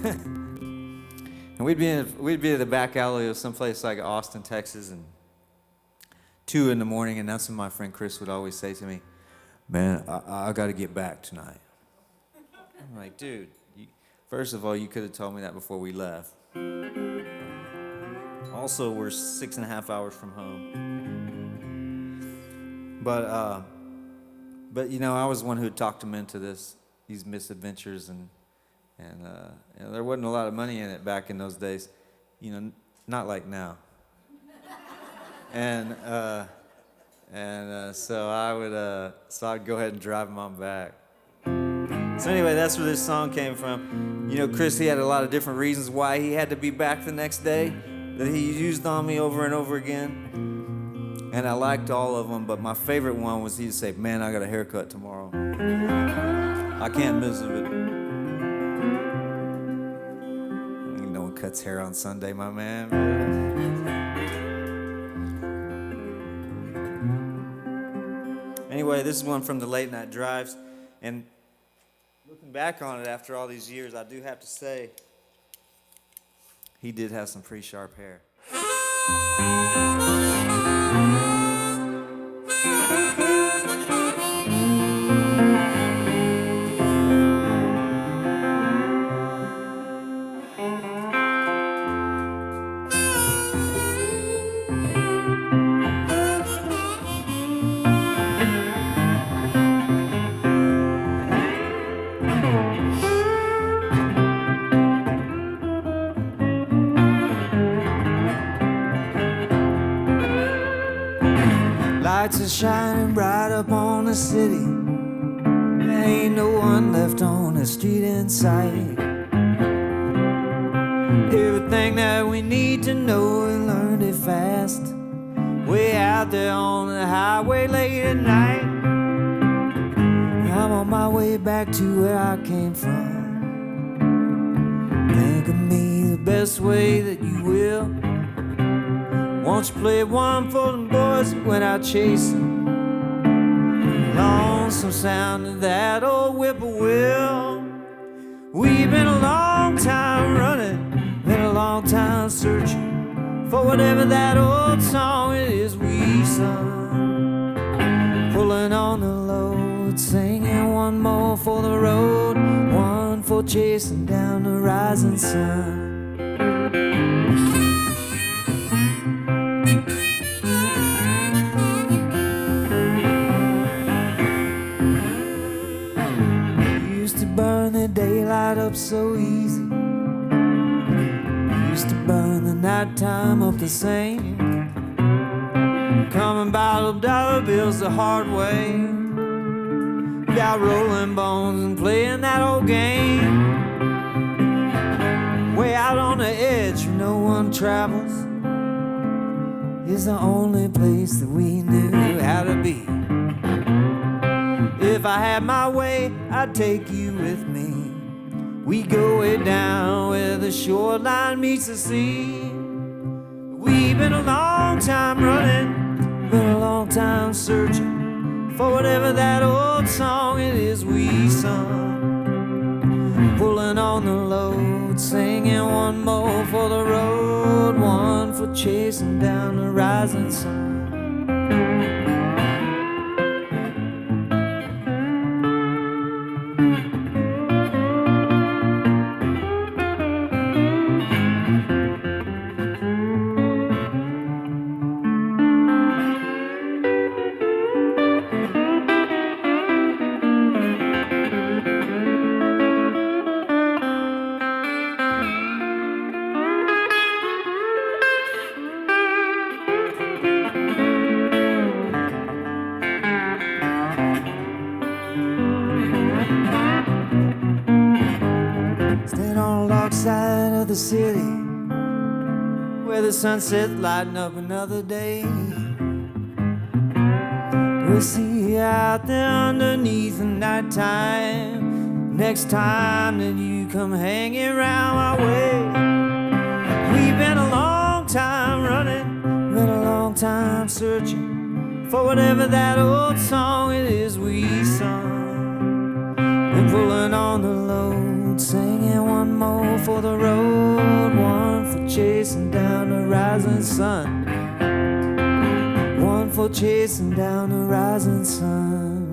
And we'd be at the back alley of someplace like Austin, Texas, and 2 in the morning, and that's when my friend Chris would always say to me, "Man, I got to get back tonight." I'm like, dude, first of all, you could have told me that before we left. Also, we're 6.5 hours from home. But you know, I was the one who talked him into these misadventures, and you know, there wasn't a lot of money in it back in those days, you know, not like now. And so I'd go ahead and drive him on back. So anyway, that's where this song came from. You know, Chris, he had a lot of different reasons why he had to be back the next day that he used on me over and over again. And I liked all of them, but my favorite one was he'd say, "Man, I got a haircut tomorrow. I can't miss it." No one cuts hair on Sunday, my man. Anyway, this is one from the Late Night Drives, and looking back on it after all these years, I do have to say, he did have some pretty sharp hair. Lights are shining bright up on the city. There ain't no one left on the street in sight. Everything that we need to know, we learned it fast. Way out there on the highway late at night. I'm on my way back to where I came from. Think of me the best way that you will. Won't you play one for them boys that went out chasing? Lonesome sound of that old whippoorwill. We've been a long time running, been a long time searching for whatever that old song it is we sung. Pulling on the load, singing one more for the road, one for chasing down the rising sun. Burn the daylight up so easy. Used to burn the nighttime up the same. Coming bottled dollar bills the hard way. Got rolling bones and playing that old game. Way out on the edge where no one travels is the only place that we knew how to be. If I had my way, I'd take you with me. We go way down where the shoreline meets the sea. We've been a long time running, been a long time searching for whatever that old song it is we sung. Pulling on the load, singing one more for the road, one for chasing down the rising sun. The city where the sunset lighting up another day. We'll see you out there underneath the nighttime next time that you come hanging around my way. We've been a long time running, been a long time searching for whatever that old song it is we sung. Been pulling on the load, singing one more for the road, one for chasing down the rising sun, one for chasing down the rising sun.